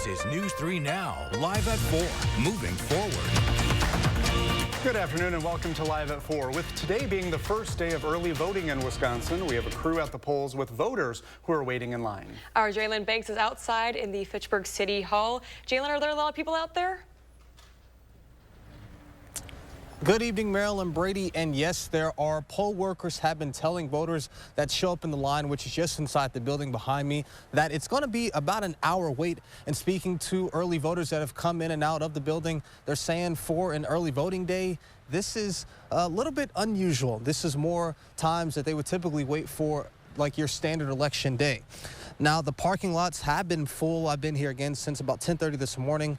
This is News 3 Now, live at 4, moving forward. Good afternoon and welcome to Live at 4. With today being the first day of early voting in Wisconsin, we have a crew at the polls with voters who are waiting in line. Our Jalen Banks is outside in the Fitchburg City Hall. Jalen, are there a lot of people out there? Good evening, Marilyn, Brady, and yes, there are. Poll workers have been telling voters that show up in the line, which is just inside the building behind me, that it's going to be about an hour wait. And speaking to early voters that have come in and out of the building, they're saying for an early voting day, this is a little bit unusual. This is more times that they would typically wait for like your standard election day. Now, the parking lots have been full. I've been here again since about 10:30 this morning.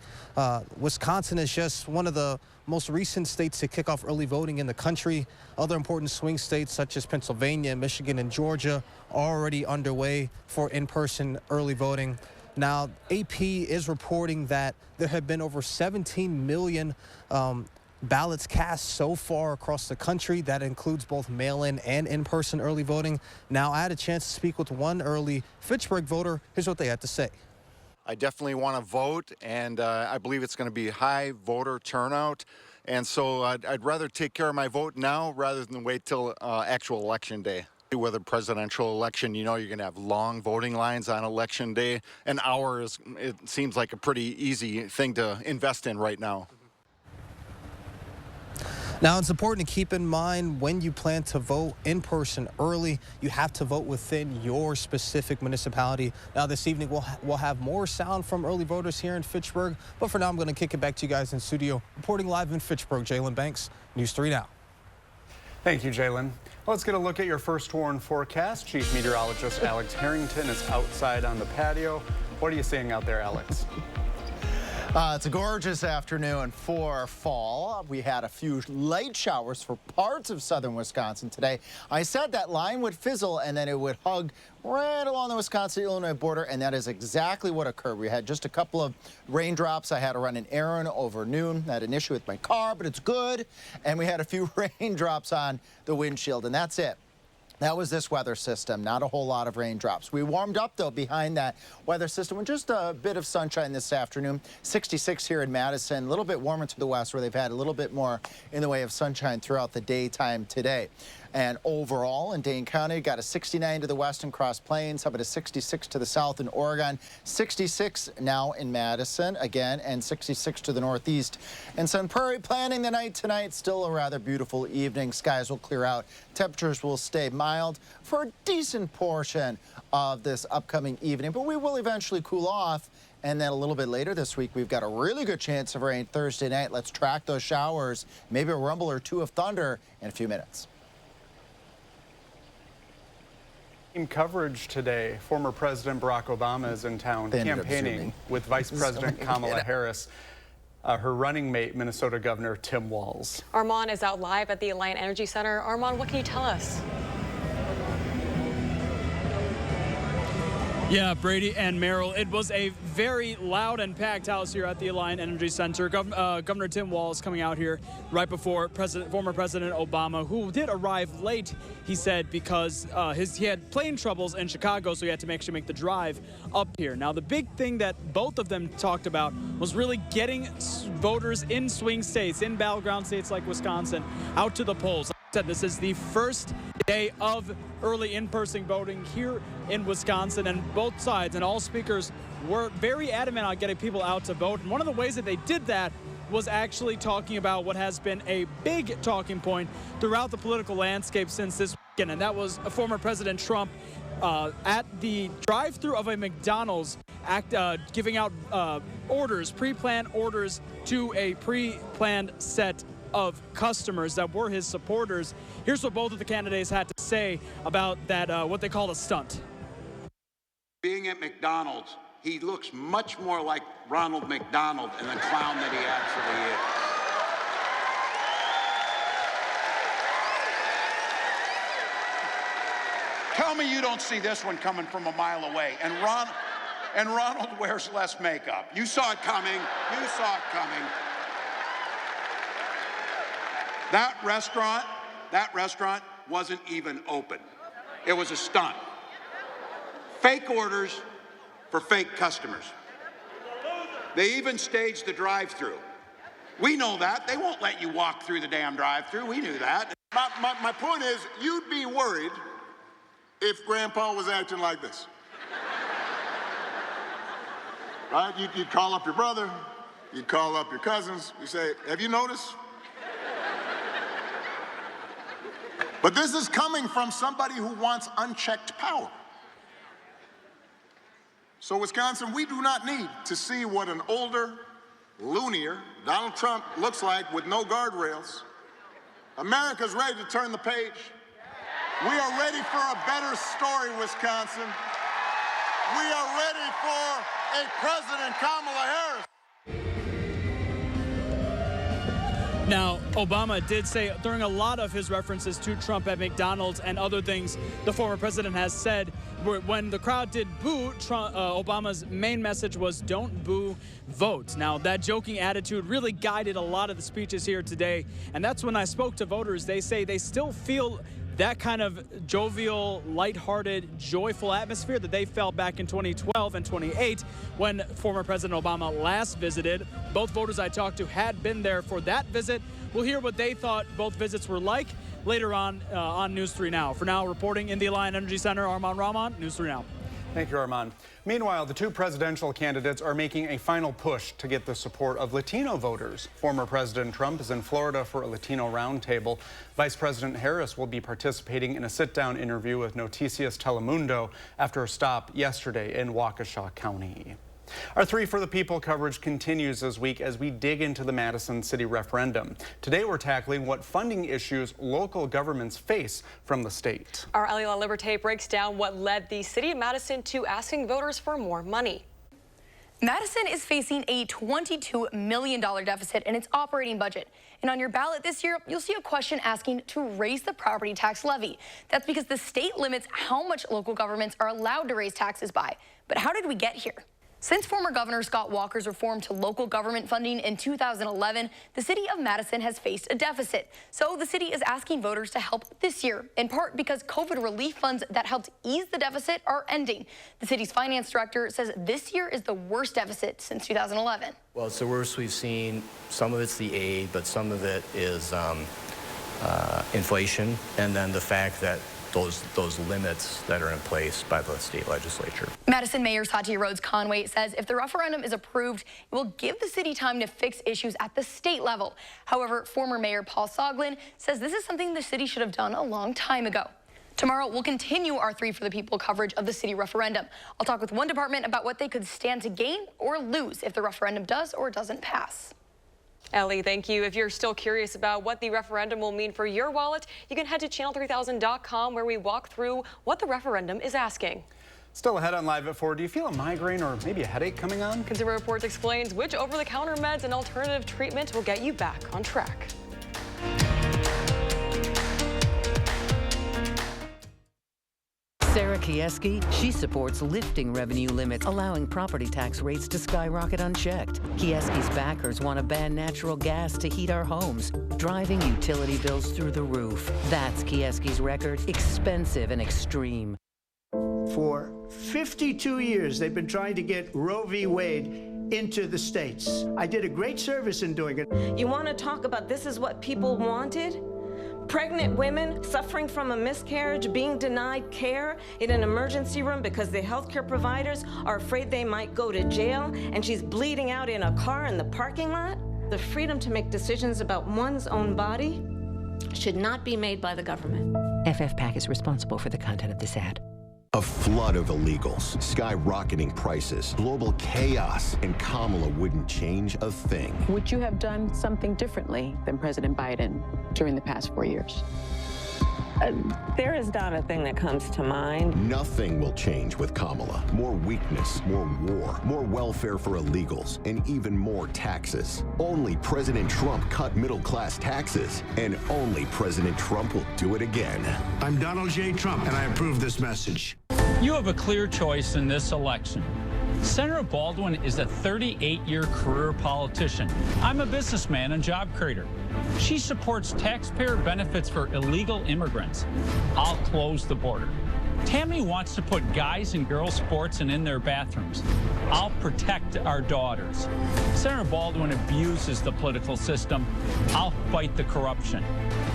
Wisconsin is just one of the most recent states to kick off early voting in the country. Other important swing states such as Pennsylvania, Michigan, and Georgia are already underway for in-person early voting. Now, AP is reporting that there have been over 17 million ballots cast so far across the country. That includes both mail-in and in-person early voting. Now, I had a chance to speak with one early Fitchburg voter. Here's what they had to say. I definitely want to vote, and I believe it's going to be high voter turnout. And so I'd rather take care of my vote now rather than wait till actual election day. With a presidential election, you know you're going to have long voting lines on election day. An hour it seems like a pretty easy thing to invest in right now. Now, it's important to keep in mind when you plan to vote in person early, you have to vote within your specific municipality. Now, this evening, we'll have more sound from early voters here in Fitchburg. But for now, I'm going to kick it back to you guys in studio. Reporting live in Fitchburg, Jalen Banks, News 3 Now. Thank you, Jalen. Let's get a look at your first warn forecast. Chief Meteorologist Alex Harrington is outside on the patio. What are you seeing out there, Alex? It's a gorgeous afternoon for fall. We had a few light showers for parts of southern Wisconsin today. I said that line would fizzle and then it would hug right along the Wisconsin-Illinois border, and that is exactly what occurred. We had just a couple of raindrops. I had to run an errand over noon. I had an issue with my car, but it's good. And we had a few raindrops on the windshield, and that's it. That was this weather system, not a whole lot of raindrops. We warmed up, though, behind that weather system with just a bit of sunshine this afternoon. 66 here in Madison, a little bit warmer to the west where they've had a little bit more in the way of sunshine throughout the daytime today. And overall in Dane County, got a 69 to the west in Cross Plains, how about a 66 to the south in Oregon, 66 now in Madison again, and 66 to the northeast. And Sun Prairie planning the night tonight, still a rather beautiful evening. Skies will clear out. Temperatures will stay mild for a decent portion of this upcoming evening, but we will eventually cool off. And then a little bit later this week, we've got a really good chance of rain Thursday night. Let's track those showers, maybe a rumble or two of thunder in a few minutes. Coverage today. Former President Barack Obama is in town campaigning with Vice President Kamala Harris, her running mate, Minnesota Governor Tim Walz. Armand is out live at the Alliant Energy Center. Armand, what can you tell us? Yeah, Brady and Merrill, it was a very loud and packed house here at the Alliant Energy Center. Governor Tim Walz coming out here right before former President Obama, who did arrive late, he said, because he had plane troubles in Chicago, so he had to make the drive up here. Now, the big thing that both of them talked about was really getting voters in swing states, in battleground states like Wisconsin, out to the polls. This is the first day of early in-person voting here in Wisconsin, and both sides and all speakers were very adamant on getting people out to vote. And one of the ways that they did that was actually talking about what has been a big talking point throughout the political landscape since this weekend, and that was former President Trump at the drive-through of a McDonald's giving out pre-planned orders to a pre-planned set of customers that were his supporters. Here's what both of the candidates had to say about that, what they called a stunt. Being at McDonald's, he looks much more like Ronald McDonald and the clown that he actually is. Tell me you don't see this one coming from a mile away. And Ronald wears less makeup. You saw it coming. You saw it coming. That restaurant wasn't even open. It was a stunt. Fake orders for fake customers. They even staged the drive-through. We know that. They won't let you walk through the damn drive-through. We knew that. My point is, you'd be worried if Grandpa was acting like this. Right? You'd call up your brother, you'd call up your cousins, you say, have you noticed? But this is coming from somebody who wants unchecked power. So, Wisconsin, we do not need to see what an older, loonier Donald Trump looks like with no guardrails. America's ready to turn the page. We are ready for a better story, Wisconsin. We are ready for a President Kamala Harris. Now, Obama did say during a lot of his references to Trump at McDonald's and other things the former president has said, when the crowd did boo, Obama's main message was don't boo, vote. Now, that joking attitude really guided a lot of the speeches here today. And that's when I spoke to voters. They say they still feel that kind of jovial, lighthearted, joyful atmosphere that they felt back in 2012 and 2008 when former President Obama last visited. Both voters I talked to had been there for that visit. We'll hear what they thought both visits were like later on News 3 Now. For now, reporting in the Alliant Energy Center, Armand Rahman, News 3 Now. Thank you, Armand. Meanwhile, the two presidential candidates are making a final push to get the support of Latino voters. Former President Trump is in Florida for a Latino roundtable. Vice President Harris will be participating in a sit-down interview with Noticias Telemundo after a stop yesterday in Waukesha County. Our 3 for the People coverage continues this week as we dig into the Madison city referendum. Today we're tackling what funding issues local governments face from the state. Our Alila Liberté breaks down what led the city of Madison to asking voters for more money. Madison is facing a $22 million deficit in its operating budget. And on your ballot this year, you'll see a question asking to raise the property tax levy. That's because the state limits how much local governments are allowed to raise taxes by. But how did we get here? Since former Governor Scott Walker's reform to local government funding in 2011, the city of Madison has faced a deficit. So the city is asking voters to help this year, in part because COVID relief funds that helped ease the deficit are ending. The city's finance director says this year is the worst deficit since 2011. Well, it's the worst we've seen. Some of it's the aid, but some of it is inflation, and then the fact that those limits that are in place by the state legislature. Madison Mayor Satya Rhodes Conway says if the referendum is approved, it will give the city time to fix issues at the state level. However, former Mayor Paul Soglin says this is something the city should have done a long time ago. Tomorrow, we'll continue our 3 for the People coverage of the city referendum. I'll talk with one department about what they could stand to gain or lose if the referendum does or doesn't pass. Ellie, thank you. If you're still curious about what the referendum will mean for your wallet, you can head to channel3000.com where we walk through what the referendum is asking. Still ahead on Live at 4, do you feel a migraine or maybe a headache coming on? Consumer Reports explains which over-the-counter meds and alternative treatment will get you back on track. Sarah Kieski, she supports lifting revenue limits, allowing property tax rates to skyrocket unchecked. Kieski's backers want to ban natural gas to heat our homes, driving utility bills through the roof. That's Kieski's record, expensive and extreme. For 52 years, they've been trying to get Roe v. Wade into the states. I did a great service in doing it. You want to talk about this is what people wanted? Pregnant women suffering from a miscarriage being denied care in an emergency room because the healthcare providers are afraid they might go to jail, and she's bleeding out in a car in the parking lot. The freedom to make decisions about one's own body should not be made by the government. FFPAC is responsible for the content of this ad. A flood of illegals, skyrocketing prices, global chaos, and Kamala wouldn't change a thing. Would you have done something differently than President Biden during the past 4 years? There is not a thing that comes to mind. Nothing will change with Kamala. More weakness, more war, more welfare for illegals, and even more taxes. Only President Trump cut middle-class taxes, and only President Trump will do it again. I'm Donald J. Trump, and I approve this message. You have a clear choice in this election. Senator Baldwin is a 38-year career politician. I'm a businessman and job creator. She supports taxpayer benefits for illegal immigrants. I'll close the border. Tammy wants to put guys and girls sports in their bathrooms. I'll protect our daughters. Senator Baldwin abuses the political system. I'll fight the corruption.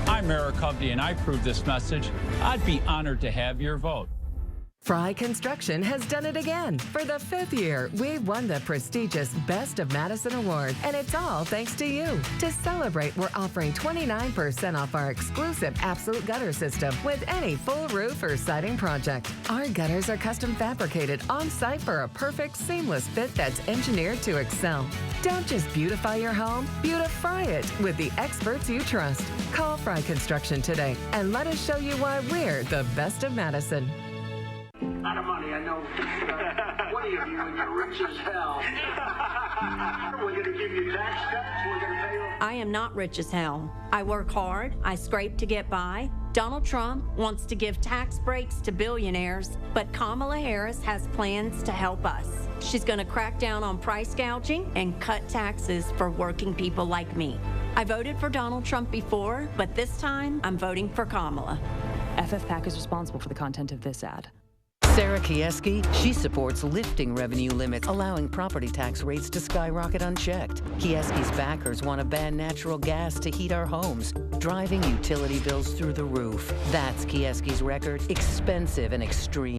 I'm Eric Hovde, and I approve this message. I'd be honored to have your vote. Fry Construction has done it again. For the 5th year, we won the prestigious Best of Madison Award, and it's all thanks to you. To celebrate, we're offering 29% off our exclusive Absolute Gutter System with any full roof or siding project. Our gutters are custom fabricated on-site for a perfect, seamless fit that's engineered to excel. Don't just beautify your home, beautify it with the experts you trust. Call Fry Construction today and let us show you why we're the best of Madison. Out of money, I know. 20 of you, and you're rich as hell. We're going to give you tax cuts. We're going to pay you. I am not rich as hell. I work hard. I scrape to get by. Donald Trump wants to give tax breaks to billionaires, but Kamala Harris has plans to help us. She's going to crack down on price gouging and cut taxes for working people like me. I voted for Donald Trump before, but this time I'm voting for Kamala. FFPAC is responsible for the content of this ad. Sarah Kieski, she supports lifting revenue limits, allowing property tax rates to skyrocket unchecked. Kieski's backers want to ban natural gas to heat our homes, driving utility bills through the roof. That's Kieski's record, expensive and extreme.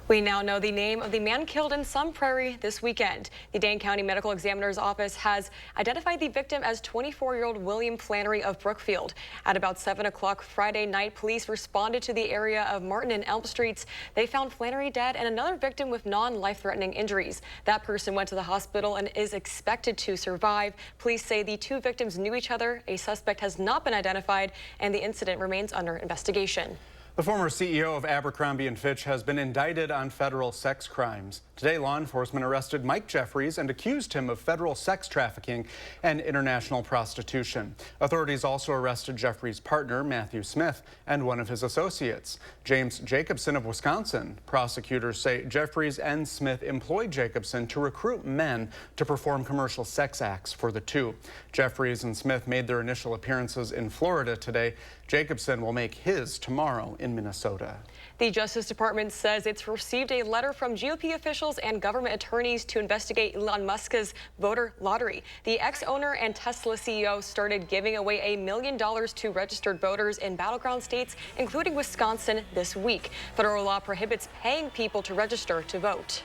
We now know the name of the man killed in Sun Prairie this weekend. The Dane County Medical Examiner's Office has identified the victim as 24-year-old William Flannery of Brookfield. At about 7 o'clock Friday night, police responded to the area of Martin and Elm Streets. They found Flannery dead and another victim with non-life-threatening injuries. That person went to the hospital and is expected to survive. Police say the two victims knew each other. A suspect has not been identified, and the incident remains under investigation. The former CEO of Abercrombie & Fitch has been indicted on federal sex crimes. Today, law enforcement arrested Mike Jeffries and accused him of federal sex trafficking and international prostitution. Authorities also arrested Jeffries' partner, Matthew Smith, and one of his associates, James Jacobson of Wisconsin. Prosecutors say Jeffries and Smith employed Jacobson to recruit men to perform commercial sex acts for the two. Jeffries and Smith made their initial appearances in Florida today. Jacobson will make his tomorrow in Minnesota. The Justice Department says it's received a letter from GOP officials and government attorneys to investigate Elon Musk's voter lottery. The ex-owner and Tesla CEO started giving away $1 million to registered voters in battleground states, including Wisconsin, this week. Federal law prohibits paying people to register to vote.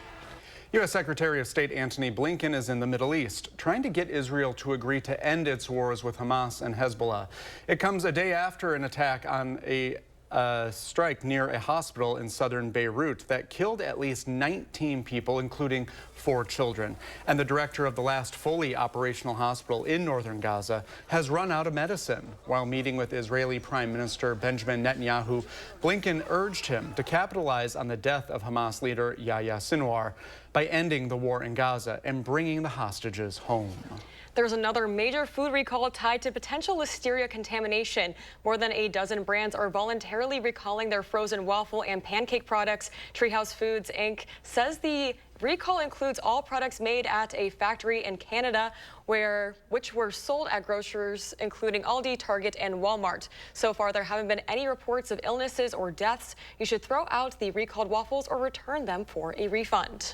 U.S. Secretary of State Antony Blinken is in the Middle East, trying to get Israel to agree to end its wars with Hamas and Hezbollah. It comes a day after an attack on a strike near a hospital in southern Beirut that killed at least 19 people, including 4 children. And the director of the last fully operational hospital in northern Gaza has run out of medicine. While meeting with Israeli Prime Minister Benjamin Netanyahu, Blinken urged him to capitalize on the death of Hamas leader Yahya Sinwar by ending the war in Gaza and bringing the hostages home. There's another major food recall tied to potential listeria contamination. More than a dozen brands are voluntarily recalling their frozen waffle and pancake products. Treehouse Foods, Inc. says the recall includes all products made at a factory in Canada, which were sold at grocers, including Aldi, Target, and Walmart. So far, there haven't been any reports of illnesses or deaths. You should throw out the recalled waffles or return them for a refund.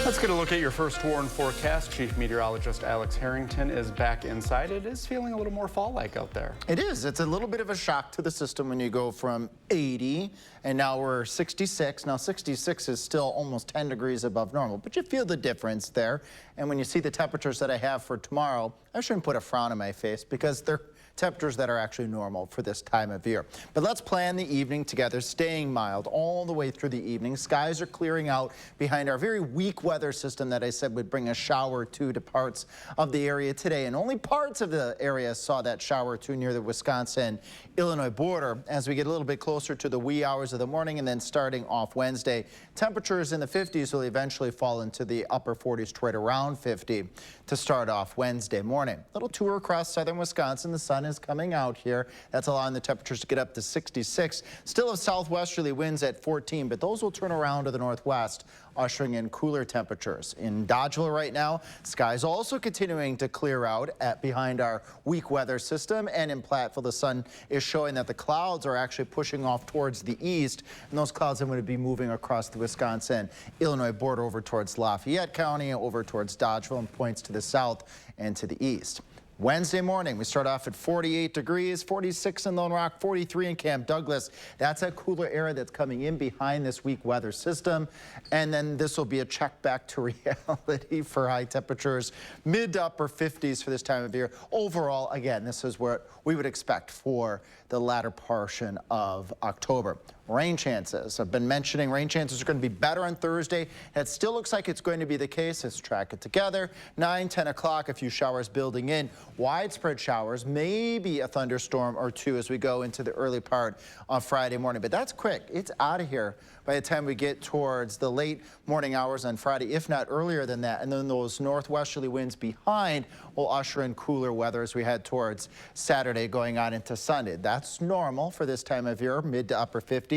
Let's get a look at your first warn forecast. Chief Meteorologist Alex Harrington is back inside. It is feeling a little more fall-like out there. It is. It's a little bit of a shock to the system when you go from 80 and now we're 66. Now 66 is still almost 10 degrees above normal, but you feel the difference there. And when you see the temperatures that I have for tomorrow, I shouldn't put a frown on my face because they're temperatures that are actually normal for this time of year. But let's plan the evening together, staying mild all the way through the evening. Skies are clearing out behind our very weak weather system that I said would bring a shower or two to parts of the area today. And only parts of the area saw that shower or two near the Wisconsin-Illinois border. As we get a little bit closer to the wee hours of the morning and then starting off Wednesday, temperatures in the 50s will eventually fall into the upper 40s to right around 50 to start off Wednesday morning. Little tour across southern Wisconsin. The sun sun is coming out here. That's allowing the temperatures to get up to 66. Still have southwesterly winds at 14, but those will turn around to the northwest, ushering in cooler temperatures. In Dodgeville right now, skies also continuing to clear out behind our weak weather system, and in Platteville, the sun is showing that the clouds are actually pushing off towards the east, and those clouds are going to be moving across the Wisconsin-Illinois border over towards Lafayette County, over towards Dodgeville, and points to the south and to the east. Wednesday morning, we start off at 48 degrees, 46 in Lone Rock, 43 in Camp Douglas. That's that cooler area that's coming in behind this weak weather system. And then this will be a check back to reality for high temperatures, mid to upper 50s for this time of year. Overall, again, this is what we would expect for the latter portion of October. Rain chances. I've been mentioning rain chances are going to be better on Thursday. It still looks like it's going to be the case. Let's track it together. 9, 10 o'clock, a few showers building in. Widespread showers, maybe a thunderstorm or two as we go into the early part of Friday morning. But that's quick. It's out of here by the time we get towards the late morning hours on Friday, if not earlier than that. And then those northwesterly winds behind will usher in cooler weather as we head towards Saturday going on into Sunday. That's normal for this time of year, mid to upper 50s.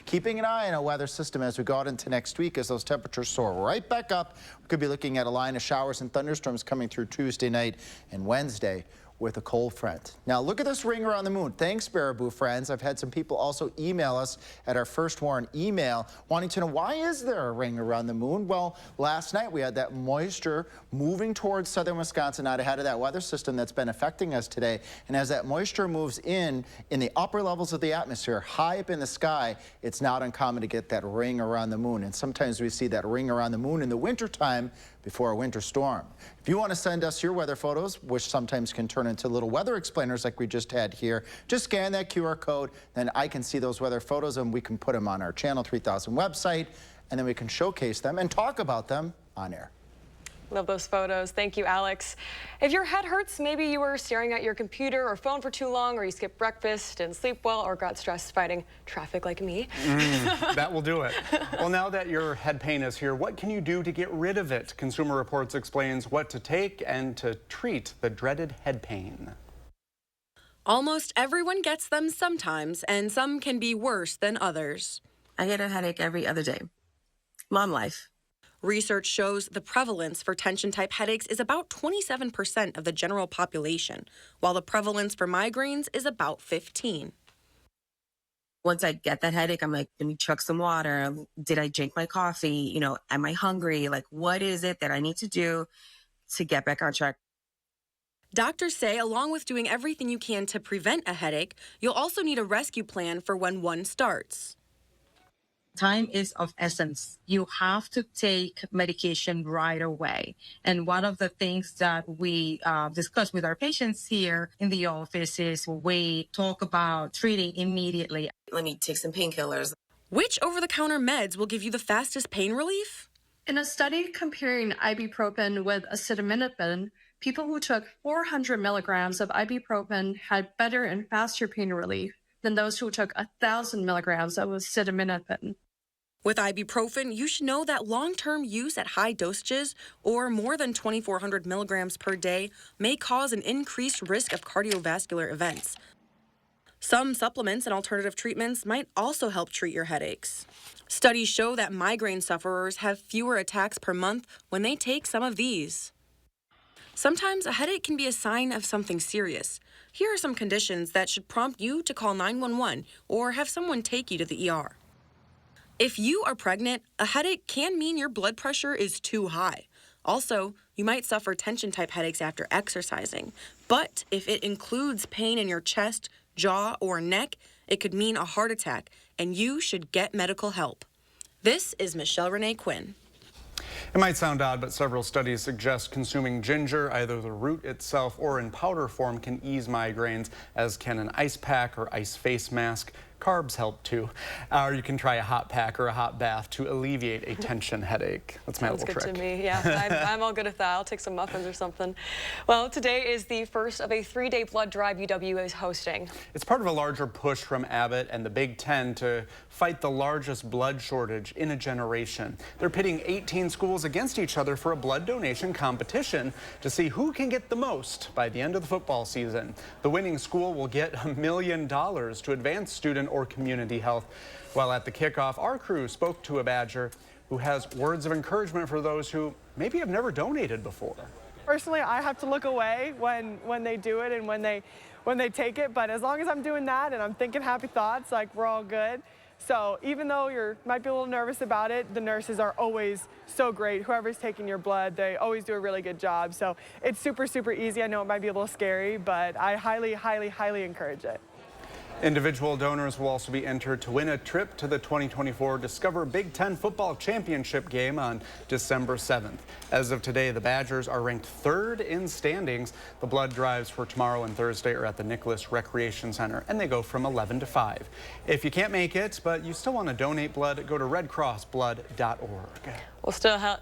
Keeping an eye on a weather system as we go out into next week as those temperatures soar right back up. We could be looking at a line of showers and thunderstorms coming through Tuesday night and Wednesday with a cold front. Now look at this ring around the moon. Thanks, Baraboo friends. I've had some people also email us at our First Warn email wanting to know, why is there a ring around the moon? Well, last night we had that moisture moving towards southern Wisconsin out ahead of that weather system that's been affecting us today. And as that moisture moves in the upper levels of the atmosphere, high up in the sky, it's not uncommon to get that ring around the moon. And sometimes we see that ring around the moon in the wintertime before a winter storm. If you want to send us your weather photos, which sometimes can turn into little weather explainers like we just had here, just scan that QR code, then I can see those weather photos and we can put them on our Channel 3000 website, and then we can showcase them and talk about them on air. Love those photos. Thank you, Alex. If your head hurts, maybe you were staring at your computer or phone for too long, or you skipped breakfast, didn't sleep well, or got stressed fighting traffic like me. That will do it. Well, now that your head pain is here, what can you do to get rid of it? Consumer Reports explains what to take and to treat the dreaded head pain. Almost everyone gets them sometimes, and some can be worse than others. I get a headache every other day. Mom life. Research shows the prevalence for tension-type headaches is about 27% of the general population, while the prevalence for migraines is about 15%. Once I get that headache, I'm like, let me chug some water. Did I drink my coffee? You know, am I hungry? Like, what is it that I need to do to get back on track? Doctors say along with doing everything you can to prevent a headache, you'll also need a rescue plan for when one starts. Time is of essence. You have to take medication right away. And one of the things that we discuss with our patients here in the office is we talk about treating immediately. Let me take some painkillers. Which over-the-counter meds will give you the fastest pain relief? In a study comparing ibuprofen with acetaminophen, people who took 400 milligrams of ibuprofen had better and faster pain relief than those who took 1,000 milligrams of acetaminophen. With ibuprofen, you should know that long-term use at high dosages, or more than 2,400 milligrams per day, may cause an increased risk of cardiovascular events. Some supplements and alternative treatments might also help treat your headaches. Studies show that migraine sufferers have fewer attacks per month when they take some of these. Sometimes a headache can be a sign of something serious. Here are some conditions that should prompt you to call 911 or have someone take you to the ER. If you are pregnant, a headache can mean your blood pressure is too high. Also, you might suffer tension-type headaches after exercising. But if it includes pain in your chest, jaw, or neck, it could mean a heart attack, and you should get medical help. This is Michelle Renee Quinn. It might sound odd, but several studies suggest consuming ginger, either the root itself or in powder form, can ease migraines, as can an ice pack or ice face mask. Carbs help too. Or you can try a hot pack or a hot bath to alleviate a tension headache. That's my little trick. Sounds good to me. Yeah, I'm all good with that. I'll take some muffins or something. Well, today is the first of a 3-day blood drive UW is hosting. It's part of a larger push from Abbott and the Big Ten to fight the largest blood shortage in a generation. They're pitting 18 schools against each other for a blood donation competition to see who can get the most by the end of the football season. The winning school will get $1 million to advance student or community health. While at the kickoff, our crew spoke to a Badger who has words of encouragement for those who maybe have never donated before. Personally, I have to look away when they do it and when they take it, but as long as I'm doing that and I'm thinking happy thoughts, like, we're all good. So even though you might be a little nervous about it, the nurses are always so great. Whoever's taking your blood, they always do a really good job. So it's super, super easy. I know it might be a little scary, but I highly, highly, highly encourage it. Individual donors will also be entered to win a trip to the 2024 Discover Big Ten Football Championship game on December 7th. As of today, the Badgers are ranked 3rd in standings. The blood drives for tomorrow and Thursday are at the Nicholas Recreation Center, and they go from 11 to 5. If you can't make it, but you still want to donate blood, go to redcrossblood.org. Well,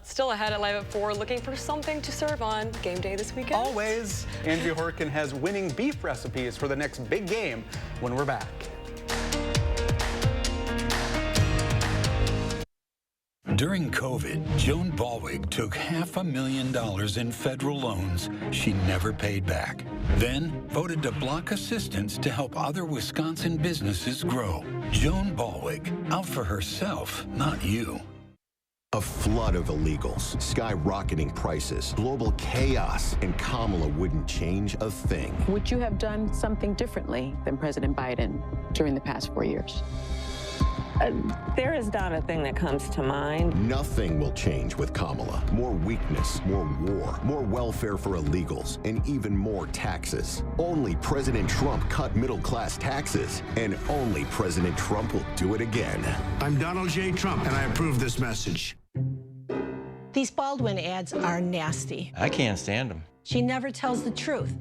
still ahead at Live at 4, looking for something to serve on game day this weekend. Always. Angie Horkin has winning beef recipes for the next big game when we're back. During COVID, Joan Balwig took $500,000 in federal loans she never paid back. Then voted to block assistance to help other Wisconsin businesses grow. Joan Balwig, out for herself, not you. A flood of illegals, skyrocketing prices, global chaos, and Kamala wouldn't change a thing. Would you have done something differently than President Biden during the past 4 years? There is not a thing that comes to mind. Nothing will change with Kamala. More weakness, more war, more welfare for illegals, and even more taxes. Only President Trump cut middle-class taxes, and only President Trump will do it again. I'm Donald J. Trump, and I approve this message. These Baldwin ads are nasty. I can't stand them. She never tells the truth.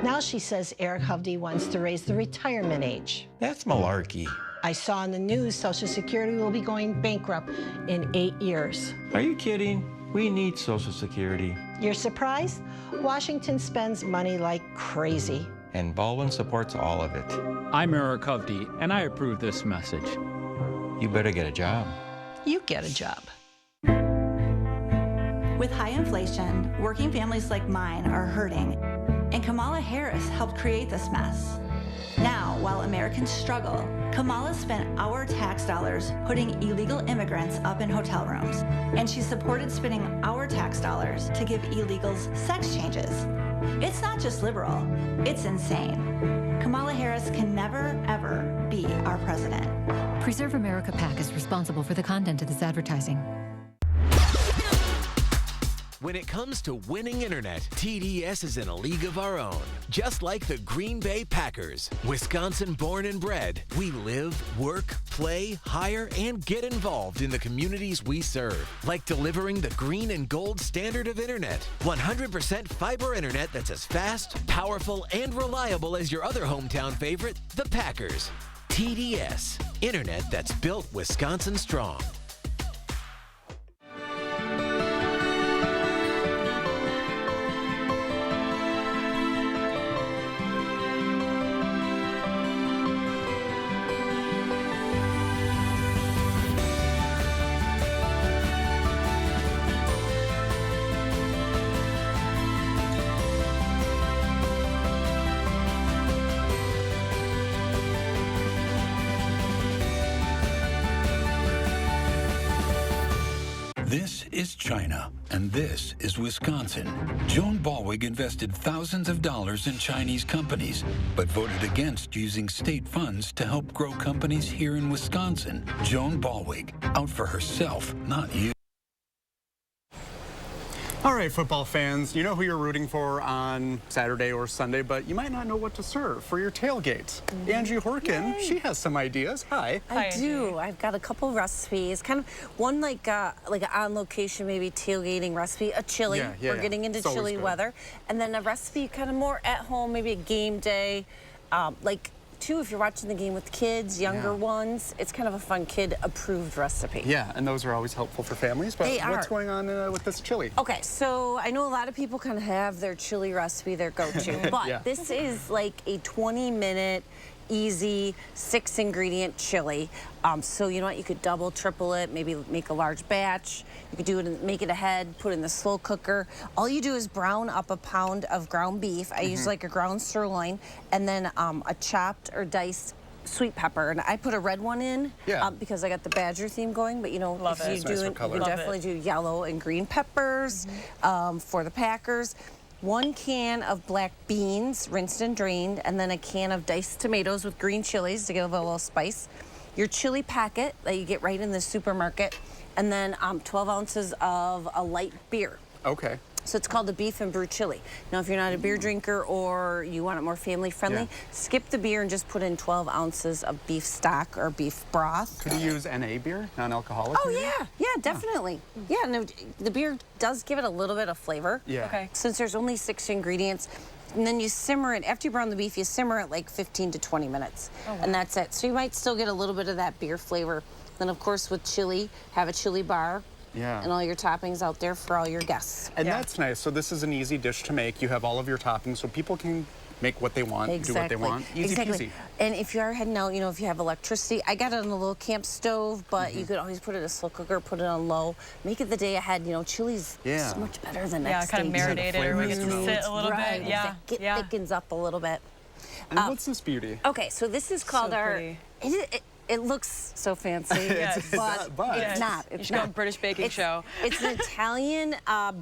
Now she says Eric Hovde wants to raise the retirement age. That's malarkey. I saw in the news Social Security will be going bankrupt in 8 years. Are you kidding? We need Social Security. You're surprised? Washington spends money like crazy. And Baldwin supports all of it. I'm Eric Hovde, and I approve this message. You better get a job. You get a job. With high inflation, working families like mine are hurting, and Kamala Harris helped create this mess. Now, while Americans struggle, Kamala spent our tax dollars putting illegal immigrants up in hotel rooms, and she supported spending our tax dollars to give illegals sex changes. It's not just liberal, it's insane. Kamala Harris can never, ever be our president. Preserve America PAC is responsible for the content of this advertising. When it comes to winning internet, TDS is in a league of our own. Just like the Green Bay Packers, Wisconsin born and bred, we live, work, play, hire, and get involved in the communities we serve. Like delivering the green and gold standard of internet. 100% fiber internet that's as fast, powerful, and reliable as your other hometown favorite, the Packers. TDS, internet that's built Wisconsin strong. This is China, and this is Wisconsin. Joan Balwig invested thousands of dollars in Chinese companies, but voted against using state funds to help grow companies here in Wisconsin. Joan Balwig, out for herself, not you. All right, football fans, you know who you're rooting for on Saturday or Sunday, but you might not know what to serve for your tailgate. Angie Horkin, she has some ideas. Hi. I do. I've got a couple recipes. Kind of one like an on-location, maybe tailgating recipe, a chili. We're getting into chilly weather. And then a recipe kind of more at home, maybe a game day, like too, if you're watching the game with kids, younger ones, it's kind of a fun kid-approved recipe. Yeah, and those are always helpful for families. But what's going on with this chili? Okay, so I know a lot of people kind of have their chili recipe, their go-to, but this is like a 20-minute, easy 6-ingredient chili. So you know what, you could double, triple it, maybe make a large batch. You could do it and make it ahead, put it in the slow cooker. All you do is brown up a pound of ground beef. I use like a ground sirloin, and then a chopped or diced sweet pepper, and I put a red one in because I got the Badger theme going, but you know, if you do it, you can definitely do yellow and green peppers for the Packers. 1 can of black beans, rinsed and drained, and then a can of diced tomatoes with green chilies to give it a little spice. Your chili packet that you get right in the supermarket, and then 12 ounces of a light beer. Okay. So it's called the beef and brew chili. Now, if you're not a beer drinker or you want it more family friendly, skip the beer and just put in 12 ounces of beef stock or beef broth. Could you use NA beer, non-alcoholic? Oh, yeah, definitely. Yeah, no, the beer does give it a little bit of flavor. Yeah. Okay. Since there's only 6 ingredients, and then you simmer it, after you brown the beef, you simmer it like 15 to 20 minutes. Oh, wow. And that's it. So you might still get a little bit of that beer flavor. Then, of course, with chili, have a chili bar. And all your toppings out there for all your guests. And that's nice. So this is an easy dish to make. You have all of your toppings, so people can make what they want, do what they want. Easy peasy. And if you are heading out, you know, if you have electricity, I got it on a little camp stove, but you could always put it in a slow cooker, put it on low, make it the day ahead. You know, chili's so much better than next day. Yeah, kind of marinated or maybe sit a little bit. Yeah, it thickens up a little bit. And what's this beauty? Okay, so this is called It looks so fancy, but it's not. It's not a British baking show. It's an Italian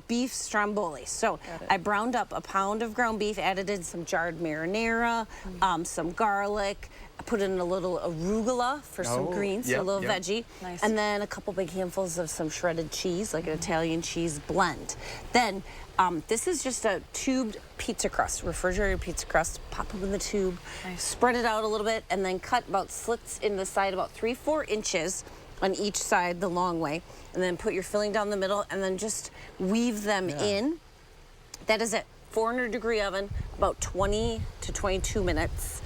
beef stromboli. So I browned up a pound of ground beef, added in some jarred marinara, some garlic. I put in a little arugula for some greens, so a little veggie. Nice. And then a couple big handfuls of some shredded cheese, like an Italian cheese blend. Then this is just a tubed pizza crust, refrigerated pizza crust. Pop them in the tube, spread it out a little bit, and then cut about slits in the side about 3-4 inches on each side the long way. And then put your filling down the middle, and then just weave them in. That is it. 400-degree oven, about 20 to 22 minutes,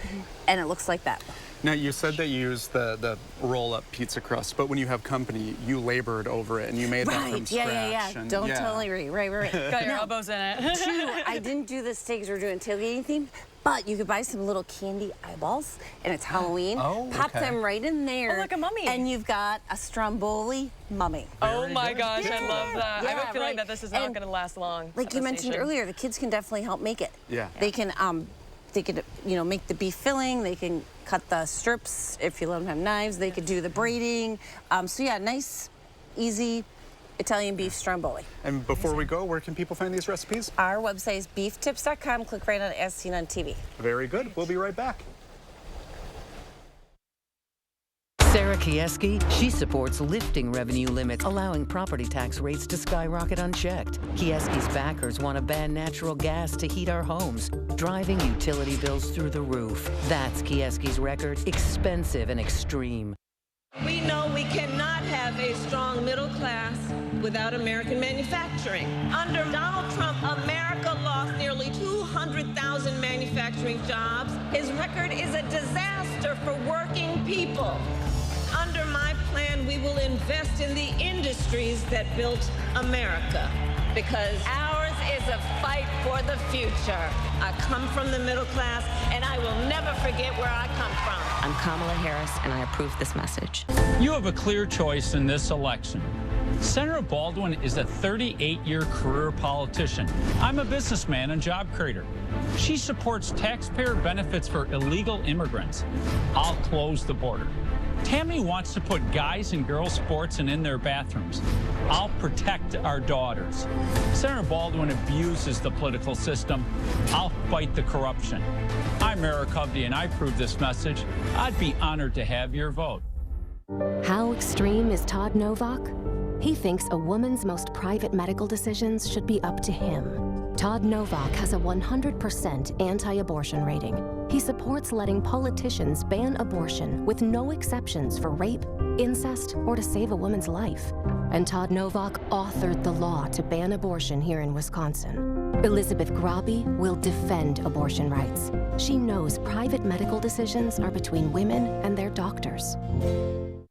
and it looks like that. Now, you said that you use the roll-up pizza crust, but when you have company, you labored over it, and you made that from scratch. Yeah. Don't totally agree. Right. Got your elbows in it. True, I didn't do the steaks. We're doing tailgating theme, but you could buy some little candy eyeballs, and it's Halloween. Pop them right in there. Oh, like a mummy. And you've got a stromboli mummy. Oh my gosh, I love that. I have a feeling that this is not going to last long. Like you mentioned earlier, the kids can definitely help make it. Yeah. They can, you know, make the beef filling. They can cut the strips if you let them have knives. They could do the braiding. So yeah, nice, easy Italian beef stromboli. And before we go, where can people find these recipes? Our website is beeftips.com. Click right on As Seen on TV. Very good. We'll be right back. Sarah Kieski, she supports lifting revenue limits, allowing property tax rates to skyrocket unchecked. Kieski's backers want to ban natural gas to heat our homes, driving utility bills through the roof. That's Kieski's record, expensive and extreme. We know we cannot have a strong middle class without American manufacturing. Under Donald Trump, America lost nearly 200,000 manufacturing jobs. His record is a disaster for working people. Under my plan, we will invest in the industries that built America, because ours is a fight for the future. I come from the middle class, and I will never forget where I come from. I'm Kamala Harris, and I approve this message. You have a clear choice in this election. Senator Baldwin is a 38-year career politician. I'm a businessman and job creator. She supports taxpayer benefits for illegal immigrants. I'll close the border. Tammy wants to put guys and girls sports in their bathrooms. I'll protect our daughters. Senator Baldwin abuses the political system. I'll fight the corruption. I'm Eric Hovde, and I approve this message. I'd be honored to have your vote. How extreme is Todd Novak? He thinks a woman's most private medical decisions should be up to him. Todd Novak has a 100% anti-abortion rating. He supports letting politicians ban abortion with no exceptions for rape, incest, or to save a woman's life. And Todd Novak authored the law to ban abortion here in Wisconsin. Elizabeth Grabe will defend abortion rights. She knows private medical decisions are between women and their doctors.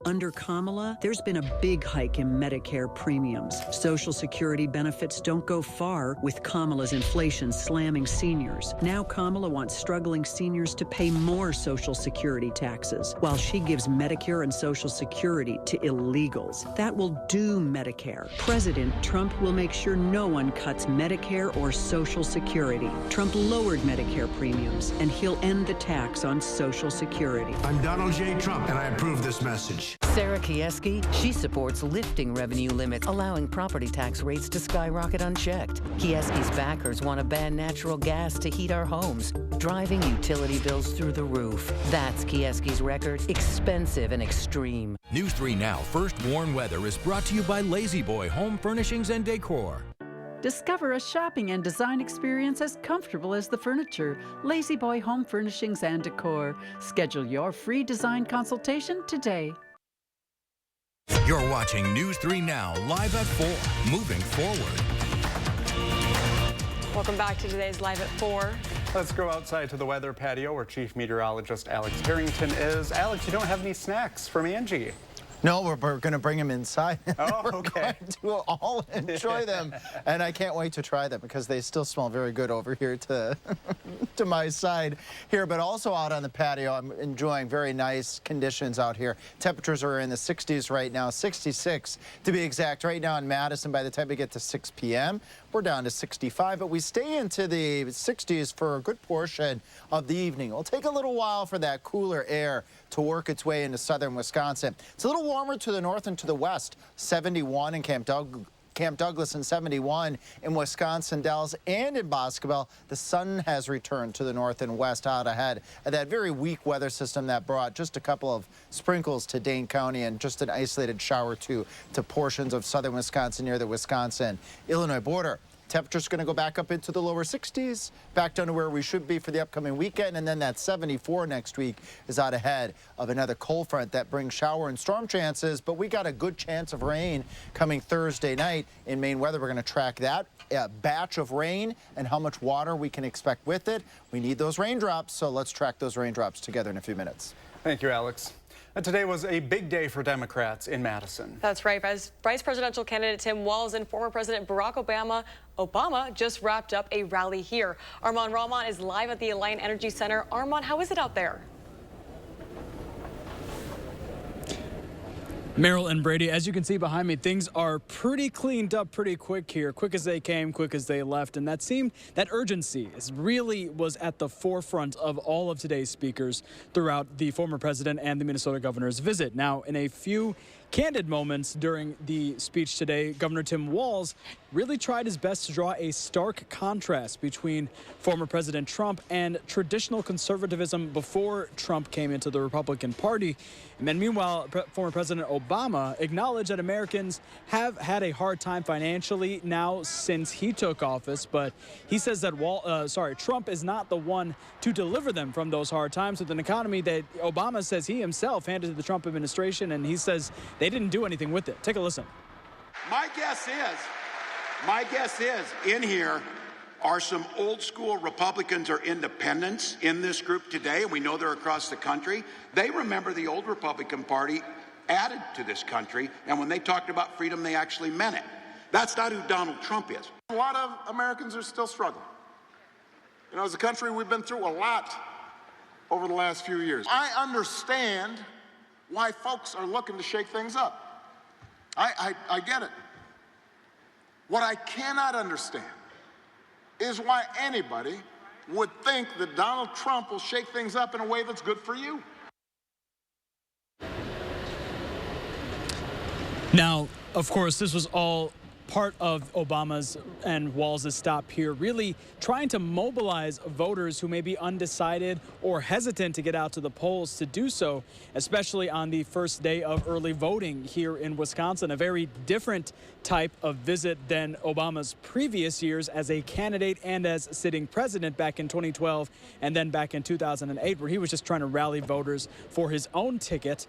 Under Kamala, there's been a big hike in Medicare premiums. Social Security benefits don't go far with Kamala's inflation slamming seniors. Now Kamala wants struggling seniors to pay more Social Security taxes, while she gives Medicare and Social Security to illegals. That will doom Medicare. President Trump will make sure no one cuts Medicare or Social Security. Trump lowered Medicare premiums, and he'll end the tax on Social Security. I'm Donald J. Trump, and I approve this message. Sarah Kieski, she supports lifting revenue limits, allowing property tax rates to skyrocket unchecked. Kieski's backers want to ban natural gas to heat our homes, driving utility bills through the roof. That's Kieski's record, expensive and extreme. News 3 Now First Warn Weather is brought to you by Lazy Boy Home Furnishings and Decor. Discover a shopping and design experience as comfortable as the furniture. Lazy Boy Home Furnishings and Decor. Schedule your free design consultation today. You're watching News 3 Now live at 4, moving forward. Welcome back to today's Live at 4. Let's go outside to the weather patio where Chief Meteorologist Alex Harrington is. Alex, you don't have any snacks from Angie. No, we're going to bring them inside. Oh, we're okay. going to all enjoy them, and I can't wait to try them because they still smell very good over here to to my side here. But also out on the patio, I'm enjoying very nice conditions out here. Temperatures are in the 60s right now, 66 to be exact. Right now in Madison, by the time we get to 6 p.m., we're down to 65, but we stay into the 60s for a good portion of the evening. It'll take a little while for that cooler air to work its way into southern Wisconsin. It's a little warmer to the north and to the west. 71 in Camp Douglas and 71 in Wisconsin Dells and in Boscobel. The sun has returned to the north and west out ahead of that very weak weather system that brought just a couple of sprinkles to Dane County and just an isolated shower or two to portions of southern Wisconsin near the Wisconsin-Illinois border. Temperature's going to go back up into the lower 60s, back down to where we should be for the upcoming weekend, and then that 74 next week is out ahead of another cold front that brings shower and storm chances, but we got a good chance of rain coming Thursday night in Maine weather. We're going to track that batch of rain and how much water we can expect with it. We need those raindrops, so let's track those raindrops together in a few minutes. Thank you, Alex. And today was a big day for Democrats in Madison. That's right. As Vice Presidential candidate Tim Walz and former President Barack Obama just wrapped up a rally here. Armand Rahman is live at the Alliant Energy Center. Armand, how is it out there? Meryl and Brady, as you can see behind me, things are pretty cleaned up pretty quick here. Quick as they came, quick as they left. And that urgency really was at the forefront of all of today's speakers throughout the former president and the Minnesota governor's visit. Now, in a few candid moments during the speech today, Governor Tim Walz really tried his best to draw a stark contrast between former President Trump and traditional conservatism before Trump came into the Republican Party. And then meanwhile, former President Obama acknowledged that Americans have had a hard time financially now since he took office, but he says that Trump is not the one to deliver them from those hard times with an economy that Obama says he himself handed to the Trump administration, and he says they didn't do anything with it. Take a listen. My guess is in here are some old school Republicans or independents in this group today, and we know they're across the country. They remember the old Republican Party added to this country, and when they talked about freedom, they actually meant it. That's not who Donald Trump is. A lot of Americans are still struggling. You know, as a country, we've been through a lot over the last few years. I understand why folks are looking to shake things up. I get it. What I cannot understand is why anybody would think that Donald Trump will shake things up in a way that's good for you. Now, of course, this was all part of Obama's and Walz's stop here, really trying to mobilize voters who may be undecided or hesitant to get out to the polls to do so, especially on the first day of early voting here in Wisconsin. A very different type of visit than Obama's previous years as a candidate and as sitting president back in 2012 and then back in 2008, where he was just trying to rally voters for his own ticket.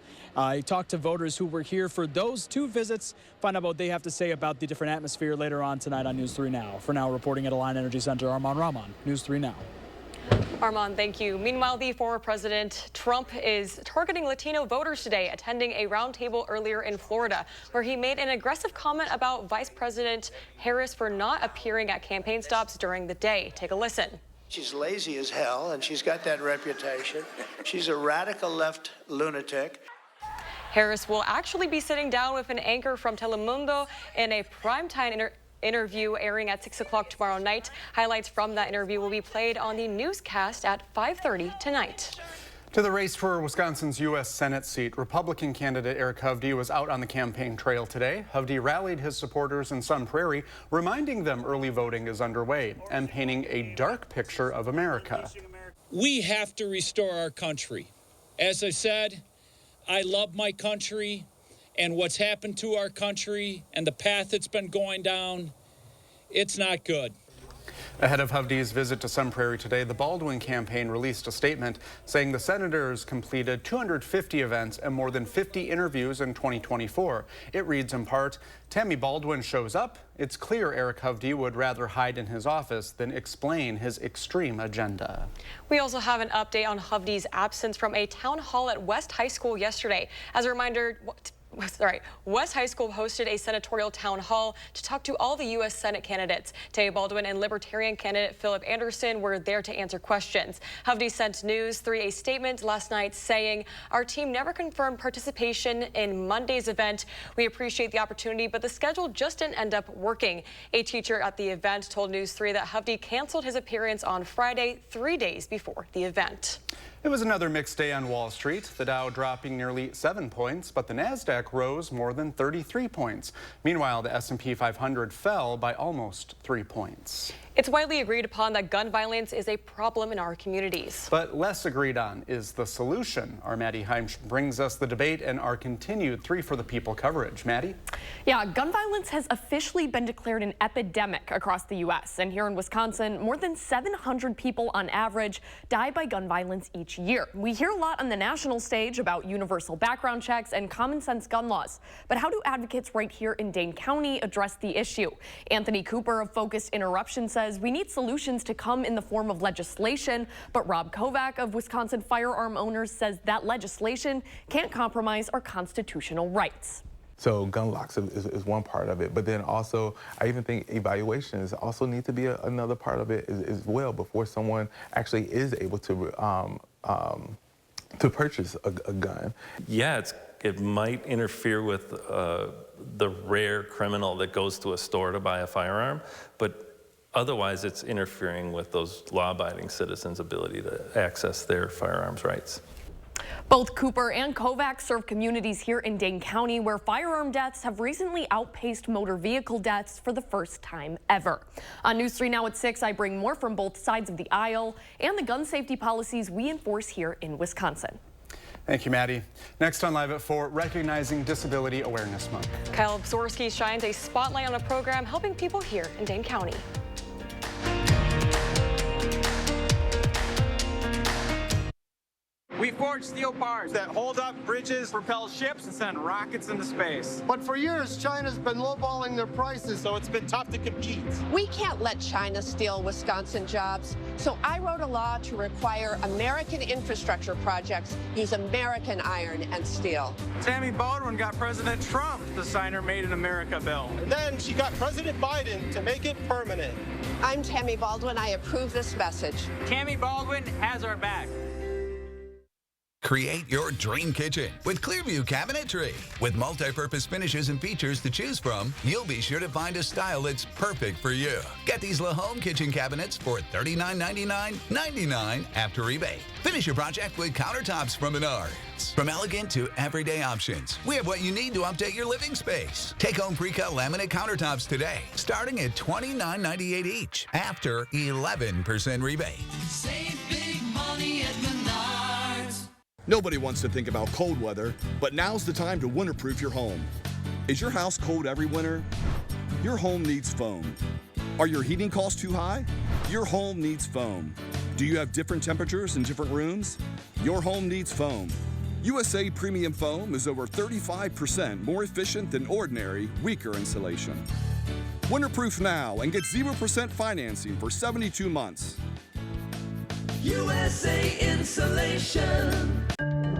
He talked to voters who were here for those two visits. Find out what they have to say about the different atmosphere later on tonight on News 3 Now. For now, reporting at Alliant Energy Center, Armand Rahman, News 3 Now. Armand, thank you. Meanwhile, the former President Trump is targeting Latino voters today, attending a roundtable earlier in Florida, where he made an aggressive comment about Vice President Harris for not appearing at campaign stops during the day. Take a listen. She's lazy as hell, and she's got that reputation. She's a radical left lunatic. Harris will actually be sitting down with an anchor from Telemundo in a primetime interview airing at 6 o'clock tomorrow night. Highlights from that interview will be played on the newscast at 5:30 tonight. To the race for Wisconsin's U.S. Senate seat, Republican candidate Eric Hovde was out on the campaign trail today. Hovde rallied his supporters in Sun Prairie, reminding them early voting is underway and painting a dark picture of America. We have to restore our country. As I said, I love my country, and what's happened to our country and the path it's been going down, it's not good. Ahead of Hovde's visit to Sun Prairie today, the Baldwin campaign released a statement saying the senators completed 250 events and more than 50 interviews in 2024. It reads in part, Tammy Baldwin shows up. It's clear Eric Hovde would rather hide in his office than explain his extreme agenda. We also have an update on Hovde's absence from a town hall at West High School yesterday. As a reminder, West High School hosted a senatorial town hall to talk to all the U.S. Senate candidates. Tammy Baldwin and Libertarian candidate Philip Anderson were there to answer questions. Hovde sent News 3 a statement last night saying, our team never confirmed participation in Monday's event. We appreciate the opportunity, but the schedule just didn't end up working. A teacher at the event told News 3 that Hovde canceled his appearance on Friday, 3 days before the event. It was another mixed day on Wall Street, the Dow dropping nearly 7 points, but the Nasdaq rose more than 33 points. Meanwhile, the S&P 500 fell by almost 3 points. It's widely agreed upon that gun violence is a problem in our communities. But less agreed on is the solution. Our Maddie Heimsch brings us the debate and our continued 3 for the People coverage. Maddie? Yeah, gun violence has officially been declared an epidemic across the U.S. And here in Wisconsin, more than 700 people on average die by gun violence each year. We hear a lot on the national stage about universal background checks and common sense gun laws. But how do advocates right here in Dane County address the issue? Anthony Cooper of Focused Interruption says we need solutions to come in the form of legislation, but Rob Kovac of Wisconsin Firearm Owners says that legislation can't compromise our constitutional rights. So gun locks is one part of it, but then also I even think evaluations also need to be another part of it as well before someone actually is able to purchase a gun. Yeah, it might interfere with the rare criminal that goes to a store to buy a firearm, but otherwise it's interfering with those law-abiding citizens' ability to access their firearms rights. Both Cooper and Kovac serve communities here in Dane County where firearm deaths have recently outpaced motor vehicle deaths for the first time ever. On News 3 Now at 6, I bring more from both sides of the aisle and the gun safety policies we enforce here in Wisconsin. Thank you, Maddie. Next on Live at 4, recognizing Disability Awareness Month. Kyle Psorski shines a spotlight on a program helping people here in Dane County. We forge steel bars that hold up bridges, propel ships, and send rockets into space. But for years, China's been lowballing their prices, so it's been tough to compete. We can't let China steal Wisconsin jobs, so I wrote a law to require American infrastructure projects use American iron and steel. Tammy Baldwin got President Trump to sign her Made in America bill. And then she got President Biden to make it permanent. I'm Tammy Baldwin. I approve this message. Tammy Baldwin has our back. Create your dream kitchen with Clearview Cabinetry. With multi-purpose finishes and features to choose from, you'll be sure to find a style that's perfect for you. Get these La Home kitchen cabinets for $39.99.99 after rebate. Finish your project with countertops from Menards. From elegant to everyday options, we have what you need to update your living space. Take home pre-cut laminate countertops today, starting at $29.98 each after 11% rebate. Save big money at Menards. Nobody wants to think about cold weather, but now's the time to winterproof your home. Is your house cold every winter? Your home needs foam. Are your heating costs too high? Your home needs foam. Do you have different temperatures in different rooms? Your home needs foam. USA Premium Foam is over 35% more efficient than ordinary, weaker insulation. Winterproof now and get 0% financing for 72 months. USA Insulation.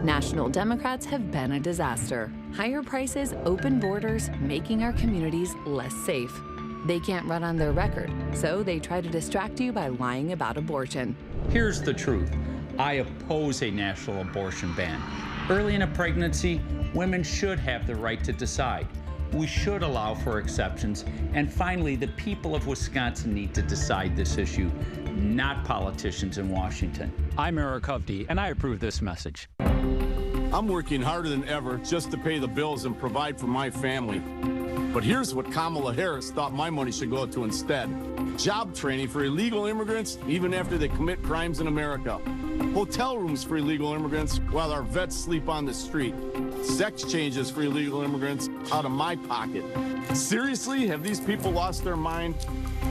National Democrats have been a disaster. Higher prices, open borders, making our communities less safe. They can't run on their record, so they try to distract you by lying about abortion. Here's the truth. I oppose a national abortion ban. Early in a pregnancy, women should have the right to decide. We should allow for exceptions. And finally, the people of Wisconsin need to decide this issue, not politicians in Washington. I'm Eric Hovde, and I approve this message. I'm working harder than ever just to pay the bills and provide for my family. But here's what Kamala Harris thought my money should go to instead. Job training for illegal immigrants even after they commit crimes in America. Hotel rooms for illegal immigrants while our vets sleep on the street. Sex changes for illegal immigrants out of my pocket. Seriously, have these people lost their mind?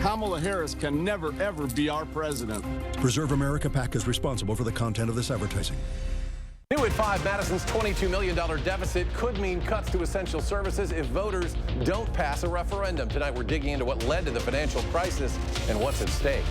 Kamala Harris can never, ever be our president. Preserve America PAC is responsible for the content of this advertising. New at 5, Madison's $22 million deficit could mean cuts to essential services if voters don't pass a referendum. Tonight, we're digging into what led to the financial crisis and what's at stake.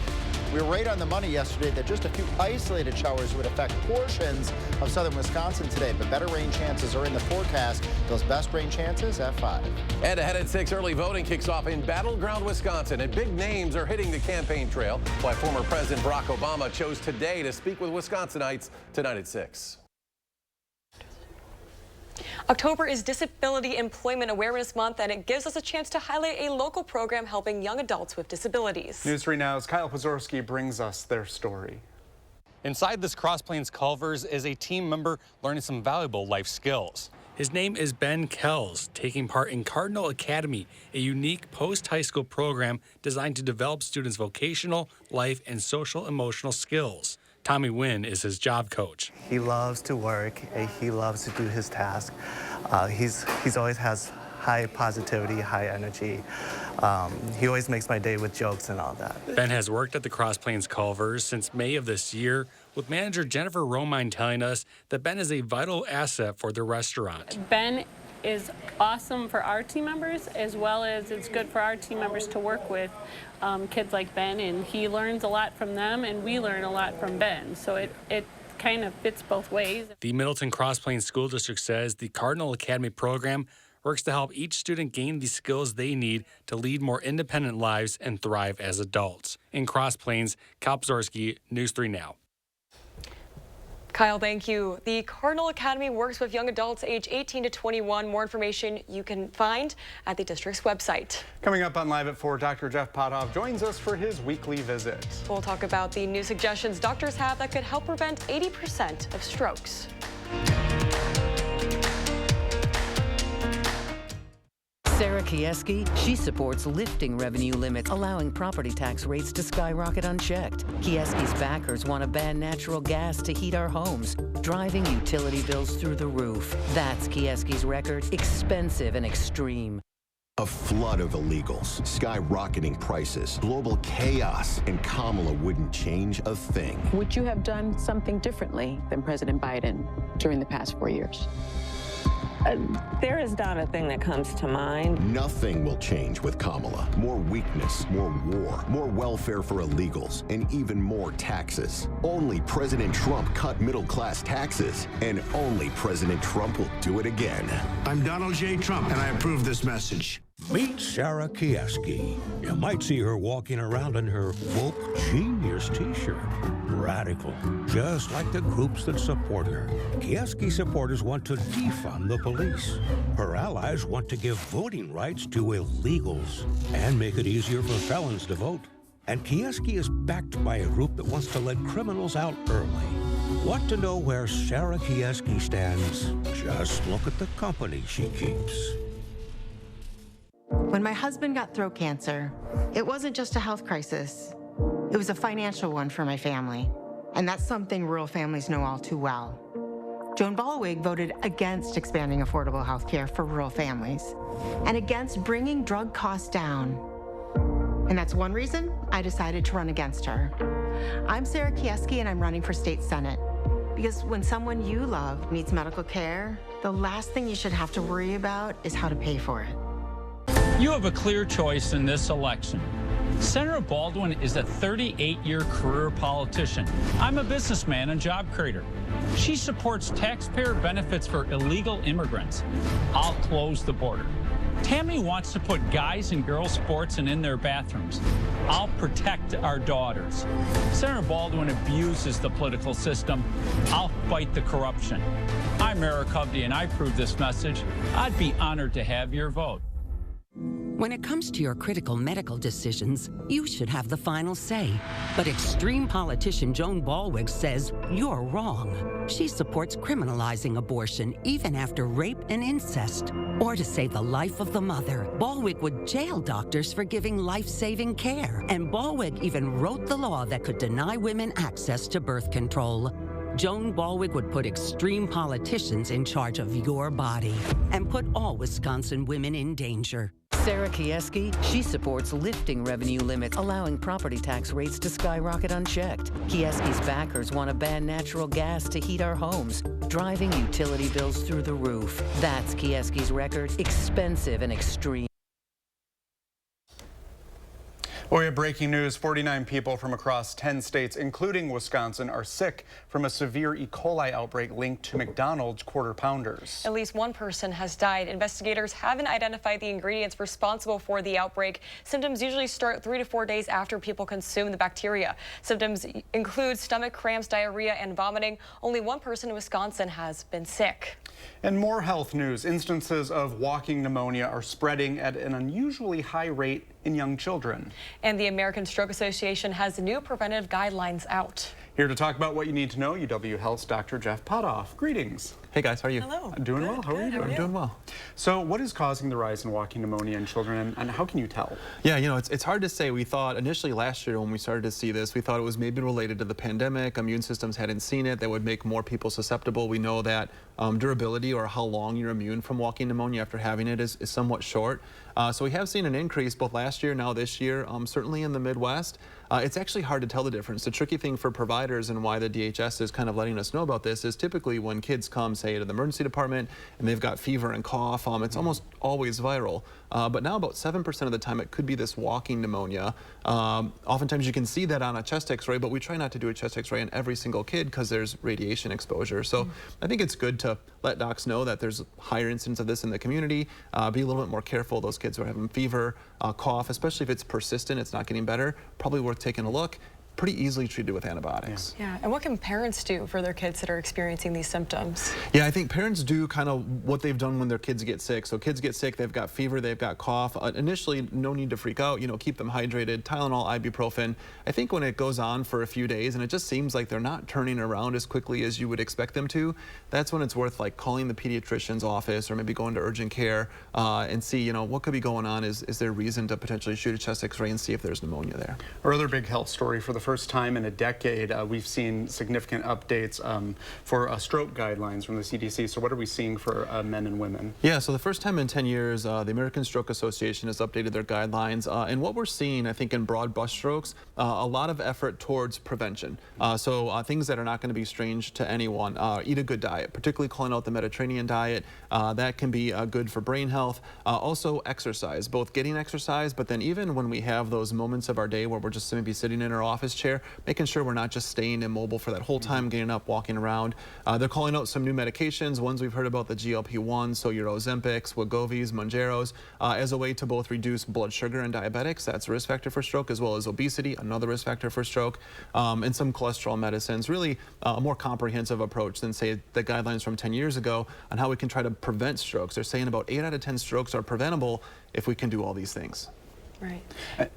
We were right on the money yesterday that just a few isolated showers would affect portions of southern Wisconsin today, but better rain chances are in the forecast. Those best rain chances at 5. And ahead at 6, early voting kicks off in battleground Wisconsin, and big names are hitting the campaign trail. Why former President Barack Obama chose today to speak with Wisconsinites tonight at 6. October is Disability Employment Awareness Month, and it gives us a chance to highlight a local program helping young adults with disabilities. News 3 Now's Kyle Pazorski brings us their story. Inside this Cross Plains Culver's is a team member learning some valuable life skills. His name is Ben Kells, taking part in Cardinal Academy, a unique post-high school program designed to develop students' vocational, life, and social emotional skills. Tommy Wynn is his job coach. He loves to work. He loves to do his task. He's always has high positivity, high energy. He always makes my day with jokes and all that. Ben has worked at the Cross Plains Culver's since May of this year, with manager Jennifer Romine telling us that Ben is a vital asset for the restaurant. Ben is awesome for our team members, as well as it's good for our team members to work with kids like Ben, and he learns a lot from them, and we learn a lot from Ben. So it kind of fits both ways. The Middleton Cross Plains School District says the Cardinal Academy program works to help each student gain the skills they need to lead more independent lives and thrive as adults. In Cross Plains, Kyle Pazorski, News 3 Now. Kyle, thank you. The Cardinal Academy works with young adults age 18 to 21. More information you can find at the district's website. Coming up on Live at 4, Dr. Jeff Potthoff joins us for his weekly visit. We'll talk about the new suggestions doctors have that could help prevent 80% of strokes. Sarah Kieski, she supports lifting revenue limits, allowing property tax rates to skyrocket unchecked. Kieski's backers want to ban natural gas to heat our homes, driving utility bills through the roof. That's Kieski's record, expensive and extreme. A flood of illegals, skyrocketing prices, global chaos, and Kamala wouldn't change a thing. Would you have done something differently than President Biden during the past 4 years? There is not a thing that comes to mind. Nothing will change with Kamala. More weakness, more war, more welfare for illegals, and even more taxes. Only President Trump cut middle-class taxes, and only President Trump will do it again. I'm Donald J. Trump, and I approve this message. Meet Sarah Kieski. You might see her walking around in her Woke Genius t-shirt. radical, just like the groups that support her. Kieski supporters want to defund the police. Her allies want to give voting rights to illegals and make it easier for felons to vote. And Kieski is backed by a group that wants to let criminals out early. Want to know where Sarah Kieski stands? Just look at the company she keeps. When my husband got throat cancer, it wasn't just a health crisis. It was a financial one for my family. And that's something rural families know all too well. Joan Ballwig voted against expanding affordable health care for rural families and against bringing drug costs down. And that's one reason I decided to run against her. I'm Sarah Kieski, and I'm running for state senate. Because when someone you love needs medical care, the last thing you should have to worry about is how to pay for it. You have a clear choice in this election. Senator Baldwin is a 38-year career politician. I'm a businessman and job creator. She supports taxpayer benefits for illegal immigrants. I'll close the border. Tammy wants to put guys and girls sports in their bathrooms. I'll protect our daughters. Senator Baldwin abuses the political system. I'll fight the corruption. I'm Eric Hovde, and I approve this message. I'd be honored to have your vote. When it comes to your critical medical decisions, you should have the final say. But extreme politician Joan Ballwig says you're wrong. She supports criminalizing abortion even after rape and incest. Or to save the life of the mother, Ballwig would jail doctors for giving life-saving care. And Ballwig even wrote the law that could deny women access to birth control. Joan Ballwig would put extreme politicians in charge of your body and put all Wisconsin women in danger. Sarah Kieski, she supports lifting revenue limits, allowing property tax rates to skyrocket unchecked. Kieski's backers want to ban natural gas to heat our homes, driving utility bills through the roof. That's Kieski's record, expensive and extreme. Well, we have breaking news. 49 people from across 10 states, including Wisconsin, are sick from a severe E. coli outbreak linked to McDonald's Quarter Pounders. At least one person has died. Investigators haven't identified the ingredients responsible for the outbreak. Symptoms usually start 3 to 4 days after people consume the bacteria. Symptoms include stomach cramps, diarrhea, and vomiting. Only one person in Wisconsin has been sick. And more health news. Instances of walking pneumonia are spreading at an unusually high rate in young children. And the American Stroke Association has new preventative guidelines out. Here to talk about what you need to know, UW Health's Dr. Jeff Potoff. Greetings. Hey guys, how are you? Hello. I'm doing well. How are you doing? I'm doing well. So what is causing the rise in walking pneumonia in children, and how can you tell? Yeah, you know, it's hard to say. We thought initially last year when we started to see this, we thought it was maybe related to the pandemic. Immune systems hadn't seen it. That would make more people susceptible. We know that durability, or how long you're immune from walking pneumonia after having it, is somewhat short. So we have seen an increase both last year, now this year, certainly in the Midwest. It's actually hard to tell the difference. The tricky thing for providers, and why the DHS is kind of letting us know about this, is typically when kids come, say, to the emergency department and they've got fever and cough, it's almost always viral. But now about 7% of the time it could be this walking pneumonia. Oftentimes you can see that on a chest x-ray, but we try not to do a chest x-ray on every single kid because there's radiation exposure. So I think it's good to let docs know that there's higher incidence of this in the community. Be a little bit more careful. Those kids who are having fever, cough, especially if it's persistent, it's not getting better, probably worth taking a look. Pretty easily treated with antibiotics. Yeah, and what can parents do for their kids that are experiencing these symptoms? Yeah, I think parents do kind of what they've done when their kids get sick. So kids get sick, they've got fever, they've got cough. Initially, no need to freak out, keep them hydrated, Tylenol, ibuprofen. I think when it goes on for a few days and it just seems like they're not turning around as quickly as you would expect them to, that's when it's worth like calling the pediatrician's office or maybe going to urgent care and see, what could be going on. Is there reason to potentially shoot a chest x-ray and see if there's pneumonia there? Our other big health story, for the first time in a decade, we've seen significant updates for stroke guidelines from the CDC. So what are we seeing for men and women? Yeah, so the first time in 10 years, the American Stroke Association has updated their guidelines. And what we're seeing, I think, in broad brush strokes, a lot of effort towards prevention. So things that are not going to be strange to anyone. Eat a good diet, particularly calling out the Mediterranean diet. That can be good for brain health. Also exercise, both getting exercise, but then even when we have those moments of our day where we're just maybe sitting in our office chair, making sure we're not just staying immobile for that whole time, getting up, walking around. They're calling out some new medications, ones we've heard about, the GLP-1s, so your Ozempics, Wegovy's, Mounjaros, as a way to both reduce blood sugar in diabetics, that's a risk factor for stroke, as well as obesity, another risk factor for stroke, and some cholesterol medicines. Really a more comprehensive approach than, say, the guidelines from 10 years ago on how we can try to prevent strokes. They're saying about 8 out of 10 strokes are preventable if we can do all these things. Right.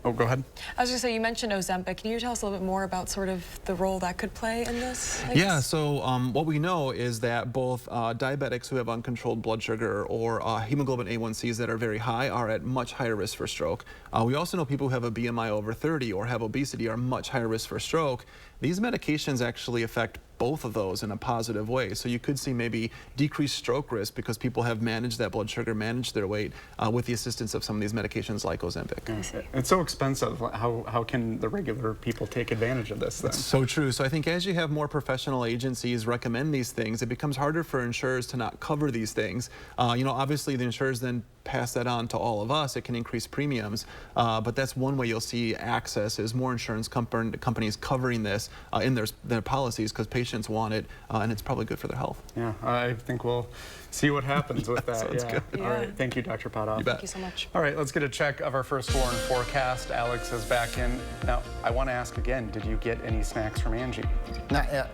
Oh, go ahead. I was going to say, you mentioned Ozempic. Can you tell us a little bit more about sort of the role that could play in this? Yeah, so what we know is that both diabetics who have uncontrolled blood sugar or hemoglobin A1Cs that are very high are at much higher risk for stroke. We also know people who have a BMI over 30 or have obesity are much higher risk for stroke. These medications actually affect both of those in a positive way. So you could see maybe decreased stroke risk because people have managed that blood sugar, managed their weight with the assistance of some of these medications like Ozempic. It's so expensive. How can the regular people take advantage of this then? It's so true. So I think as you have more professional agencies recommend these things, it becomes harder for insurers to not cover these things. You know, obviously the insurers then pass that on to all of us. It can increase premiums, but that's one way you'll see access is more insurance companies covering this in their policies because patients want it, and it's probably good for their health. Yeah, I think we'll see what happens with that. Sounds good. All right, thank you, Dr. Potoff. You bet. Thank you so much. All right, let's get a check of our first floor and forecast. Alex is back in. Now, I want to ask again, did you get any snacks from Angie? Not yet.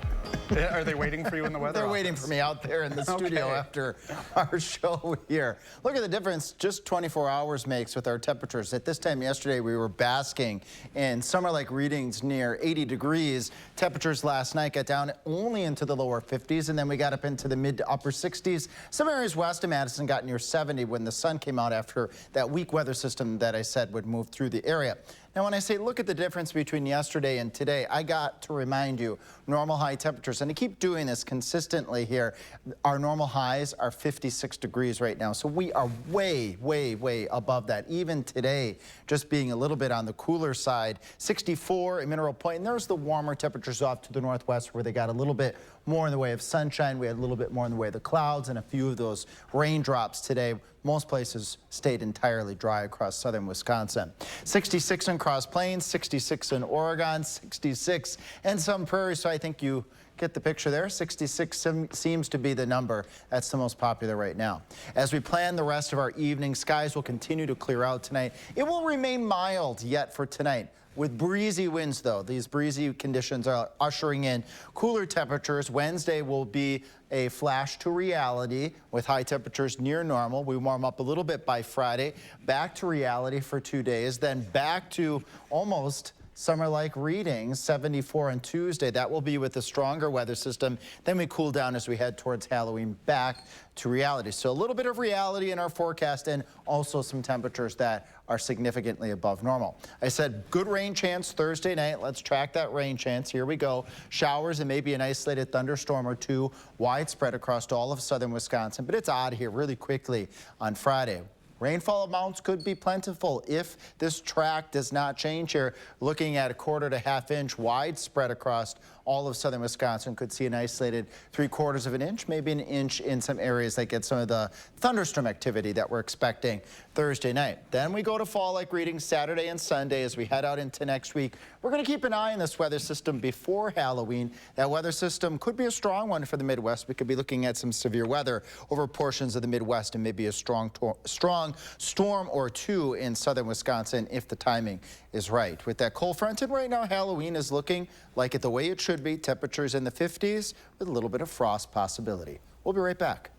Are they waiting for you in the weather They're office? waiting for me out there in the studio after our show here. Look at the difference just 24 hours makes with our temperatures. At this time yesterday, we were basking in summer-like readings near 80 degrees. Temperatures last night got down only into the lower 50s, and then we got up into the mid to upper 60s. Some areas west of Madison got near 70 when the sun came out after that weak weather system that I said would move through the area. Now, when I say look at the difference between yesterday and today, I got to remind you, normal high temperatures, and I keep doing this consistently here, our normal highs are 56 degrees right now. So we are way, way, way above that. Even today, just being a little bit on the cooler side, 64 in Mineral Point, and there's the warmer temperatures off to the northwest where they got a little bit more in the way of sunshine. We had a little bit more in the way of the clouds and a few of those raindrops today. Most places stayed entirely dry across southern Wisconsin. 66 in Cross Plains, 66 in Oregon, 66 in some prairies. So I think you get the picture there. 66 seems to be the number that's the most popular right now. As we plan the rest of our evening, skies will continue to clear out tonight. It will remain mild yet for tonight. With breezy winds, though, these breezy conditions are ushering in cooler temperatures. Wednesday will be a flash to reality with high temperatures near normal. We warm up a little bit by Friday, back to reality for 2 days, then back to almost summer-like readings, 74 on Tuesday. That will be with a stronger weather system. Then we cool down as we head towards Halloween, back to reality. So a little bit of reality in our forecast and also some temperatures that are significantly above normal. I said good rain chance Thursday night. Let's track that rain chance. Here we go. Showers and maybe an isolated thunderstorm or two widespread across all of southern Wisconsin, but it's odd here really quickly on Friday. Rainfall amounts could be plentiful if this track does not change here. Looking at a 1/4 to 1/2 inch widespread across all of southern Wisconsin. Could see an isolated 3/4 of an inch, maybe an inch in some areas that get some of the thunderstorm activity that we're expecting Thursday night. Then we go to fall-like readings Saturday and Sunday as we head out into next week. We're going to keep an eye on this weather system before Halloween. That weather system could be a strong one for the Midwest. We could be looking at some severe weather over portions of the Midwest and maybe a strong storm or two in southern Wisconsin if the timing is right. With that cold front, and right now Halloween is looking like it the way it should be. Temperatures in the 50s with a little bit of frost possibility. We'll be right back.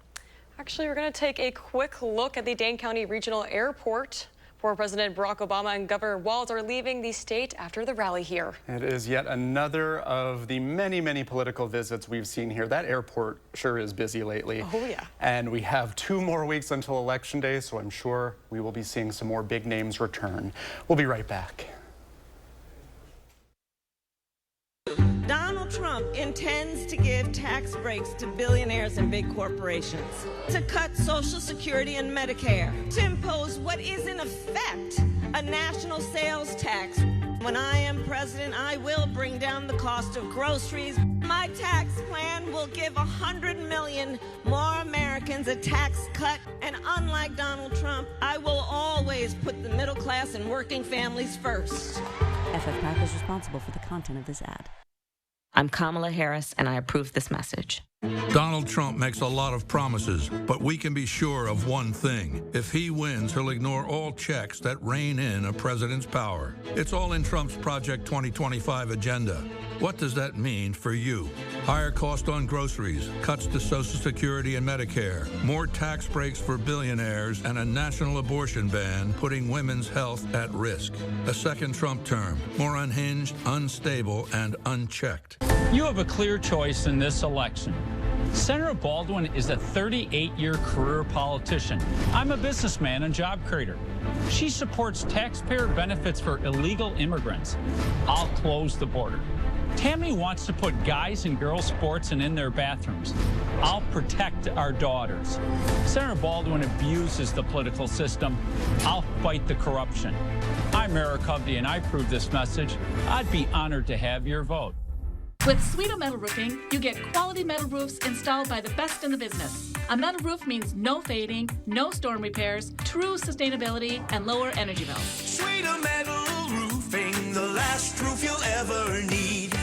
Actually, we're going to take a quick look at the Dane County Regional Airport. Former President Barack Obama and Governor Walz are leaving the state after the rally here. It is yet another of the many, many political visits we've seen here. That airport sure is busy lately. Oh, yeah. And we have 2 more weeks until Election Day, so I'm sure we will be seeing some more big names return. We'll be right back. Donald Trump intends to give tax breaks to billionaires and big corporations, to cut Social Security and Medicare, to impose what is in effect a national sales tax. When I am president, I will bring down the cost of groceries. My tax plan will give 100 million more Americans a tax cut. And unlike Donald Trump, I will always put the middle class and working families first. FFPAC is responsible for the content of this ad. I'm Kamala Harris, and I approve this message. Donald Trump makes a lot of promises, but we can be sure of one thing. If he wins, he'll ignore all checks that rein in a president's power. It's all in Trump's Project 2025 agenda. What does that mean for you? Higher cost on groceries, cuts to Social Security and Medicare, more tax breaks for billionaires, and a national abortion ban putting women's health at risk. A second Trump term, more unhinged, unstable, and unchecked. You have a clear choice in this election. Senator Baldwin is a 38-year career politician. I'm a businessman and job creator. She supports taxpayer benefits for illegal immigrants. I'll close the border. Tammy wants to put guys and girls sports in their bathrooms. I'll protect our daughters. Senator Baldwin abuses the political system. I'll fight the corruption. I'm Eric Hovde, and I approve this message. I'd be honored to have your vote. With Sweeto Metal Roofing, you get quality metal roofs installed by the best in the business. A metal roof means no fading, no storm repairs, true sustainability, and lower energy bills. Sweeto Metal Roofing, the last roof you'll ever need.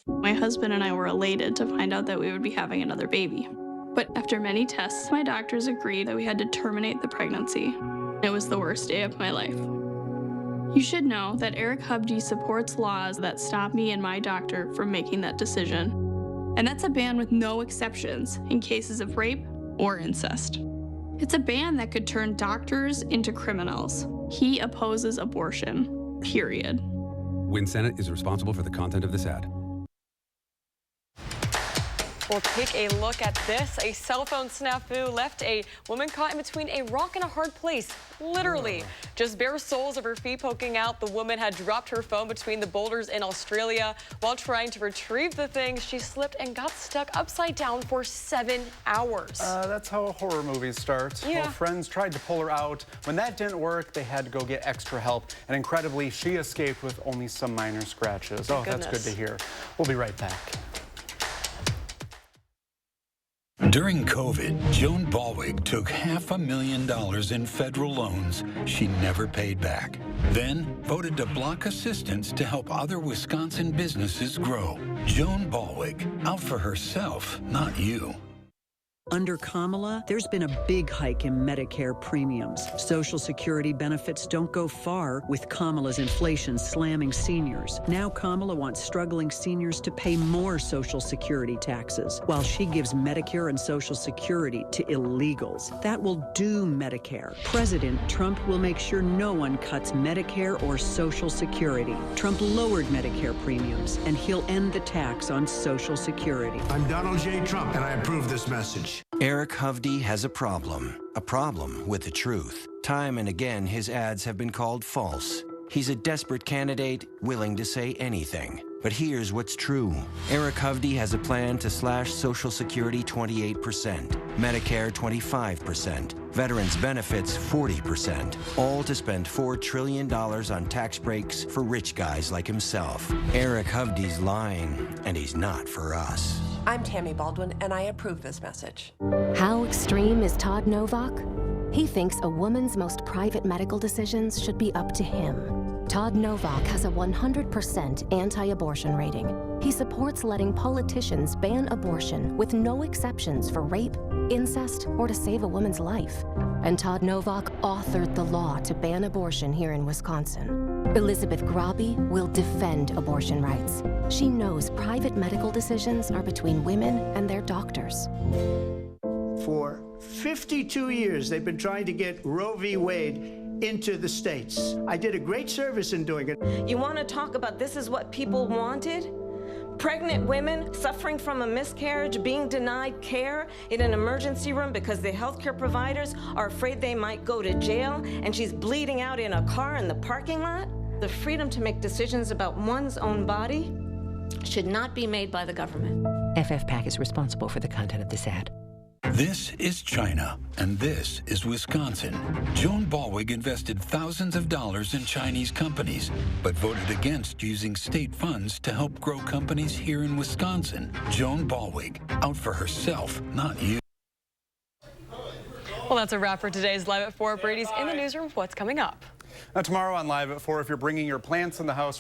My husband and I were elated to find out that we would be having another baby. But after many tests, my doctors agreed that we had to terminate the pregnancy. It was the worst day of my life. You should know that Eric Hovde supports laws that stop me and my doctor from making that decision. And that's a ban with no exceptions in cases of rape or incest. It's a ban that could turn doctors into criminals. He opposes abortion, period. WIN Senate is responsible for the content of this ad. We'll take a look at this. A cell phone snafu left a woman caught in between a rock and a hard place. Literally. Just bare soles of her feet poking out. The woman had dropped her phone between the boulders in Australia. While trying to retrieve the thing, she slipped and got stuck upside down for 7 hours. That's how horror movies start. Yeah. Well, friends tried to pull her out. When that didn't work, they had to go get extra help. And incredibly, she escaped with only some minor scratches. Oh, that's good to hear. We'll be right back. During COVID, Joan Ballwig took $500,000 in federal loans she never paid back. Then voted to block assistance to help other Wisconsin businesses grow. Joan Ballwig, out for herself, not you. Under Kamala, there's been a big hike in Medicare premiums. Social Security benefits don't go far with Kamala's inflation slamming seniors. Now Kamala wants struggling seniors to pay more Social Security taxes, while she gives Medicare and Social Security to illegals. That will doom Medicare. President Trump will make sure no one cuts Medicare or Social Security. Trump lowered Medicare premiums, and he'll end the tax on Social Security. I'm Donald J. Trump, and I approve this message. Eric Hovde has a problem with the truth. Time and again, his ads have been called false. He's a desperate candidate, willing to say anything. But here's what's true. Eric Hovde has a plan to slash Social Security 28%, Medicare 25%, veterans benefits 40%, all to spend $4 trillion on tax breaks for rich guys like himself. Eric Hovde's lying, and he's not for us. I'm Tammy Baldwin, and I approve this message. How extreme is Todd Novak? He thinks a woman's most private medical decisions should be up to him. Todd Novak has a 100% anti-abortion rating. He supports letting politicians ban abortion with no exceptions for rape, incest, or to save a woman's life. And Todd Novak authored the law to ban abortion here in Wisconsin. Elizabeth Grabe will defend abortion rights. She knows private medical decisions are between women and their doctors. For 52 years, they've been trying to get Roe v. Wade into the states. I did a great service in doing it. You want to talk about this is what people wanted? Pregnant women suffering from a miscarriage, being denied care in an emergency room because the healthcare providers are afraid they might go to jail, and she's bleeding out in a car in the parking lot. The freedom to make decisions about one's own body should not be made by the government. FFPAC is responsible for the content of this ad. This is China, and this is Wisconsin. Joan Ballwig invested thousands of dollars in Chinese companies, but voted against using state funds to help grow companies here in Wisconsin. Joan Ballwig, out for herself, not you. Well, that's a wrap for today's Live at 4. Brady's in the newsroom. What's coming up? Now, tomorrow on Live at 4, if you're bringing your plants in the house